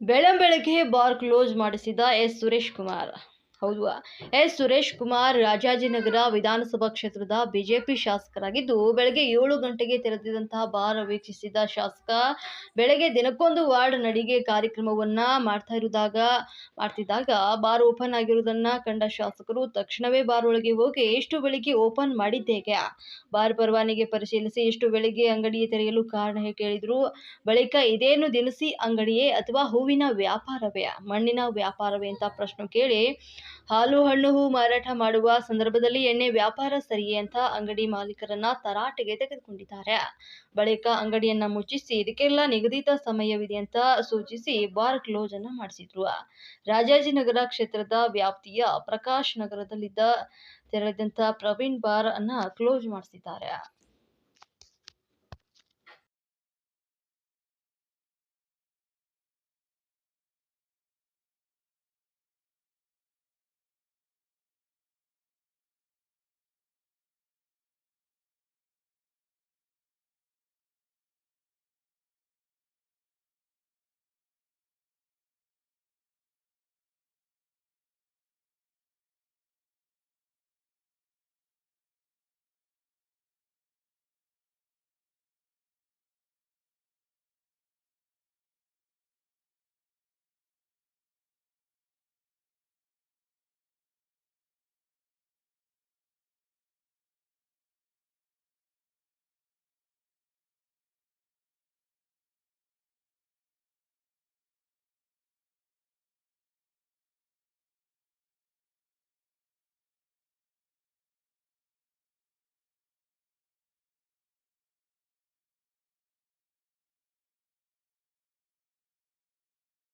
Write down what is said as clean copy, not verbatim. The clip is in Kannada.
ಬೆಳಂಬೆಳಗ್ಗೆ ಬಾರ್ ಕ್ಲೋಸ್ ಮಾಡಿಸಿದ ಎಸ್ ಸುರೇಶ್ ಕುಮಾರ್. ಹೌದು, ಎಸ್ ಸುರೇಶ್ ಕುಮಾರ್ ರಾಜಾಜಿನಗರ ವಿಧಾನಸಭಾ ಕ್ಷೇತ್ರದ ಬಿಜೆಪಿ ಶಾಸಕರಾಗಿದ್ದು, ಬೆಳಗ್ಗೆ 7 ಗಂಟೆಗೆ ತೆರೆದಿದ್ದಂತಹ ಬಾರ್ ವೀಕ್ಷಿಸಿದ ಶಾಸಕ ಬೆಳಗ್ಗೆ ದಿನಕ್ಕೊಂದು ವಾರ್ಡ್ ನಡಿಗೆ ಕಾರ್ಯಕ್ರಮವನ್ನ ಮಾಡ್ತಿದ್ದಾಗ ಬಾರ್ ಓಪನ್ ಆಗಿರುವುದನ್ನ ಕಂಡ ಶಾಸಕರು ತಕ್ಷಣವೇ ಬಾರ್ ಒಳಗೆ ಹೋಗಿ ಎಷ್ಟು ಬೆಳಿಗ್ಗೆ ಓಪನ್ ಮಾಡಿದ್ದೇಗೆ, ಬಾರ್ ಪರವಾನಗಿ ಪರಿಶೀಲಿಸಿ ಎಷ್ಟು ಬೆಳಿಗ್ಗೆ ಅಂಗಡಿ ತೆರೆಯಲು ಕಾರಣ ಕೇಳಿದ್ರು. ಬಳಿಕ ಇದೇನು ದಿನಸಿ ಅಂಗಡಿಯೇ ಅಥವಾ ಹೂವಿನ ವ್ಯಾಪಾರವೇ, ಮಣ್ಣಿನ ವ್ಯಾಪಾರವೇ ಅಂತ ಪ್ರಶ್ನೆ ಕೇಳಿ, ಹಾಲು ಹಣ್ಣು ಹೂ ಮಾರಾಟ ಮಾಡುವ ಸಂದರ್ಭದಲ್ಲಿ ಎಣ್ಣೆ ವ್ಯಾಪಾರ ಸರಿಯೇ ಅಂತ ಅಂಗಡಿ ಮಾಲೀಕರನ್ನ ತರಾಟೆಗೆ ತೆಗೆದುಕೊಂಡಿದ್ದಾರೆ. ಬಳಿಕ ಅಂಗಡಿಯನ್ನ ಮುಚ್ಚಿಸಿ ಇದಕ್ಕೆಲ್ಲ ನಿಗದಿತ ಸಮಯವಿದೆ ಅಂತ ಸೂಚಿಸಿ ಬಾರ್ ಕ್ಲೋಸ್ ಅನ್ನ ಮಾಡಿಸಿದ್ರು. ರಾಜಾಜಿನಗರ ಕ್ಷೇತ್ರದ ವ್ಯಾಪ್ತಿಯ ಪ್ರಕಾಶ್ ನಗರದಲ್ಲಿದ್ದ ತೆರೆದಂತ ಪ್ರವೀಣ್ ಬಾರ್ ಅನ್ನ ಕ್ಲೋಸ್ ಮಾಡಿಸಿದ್ದಾರೆ.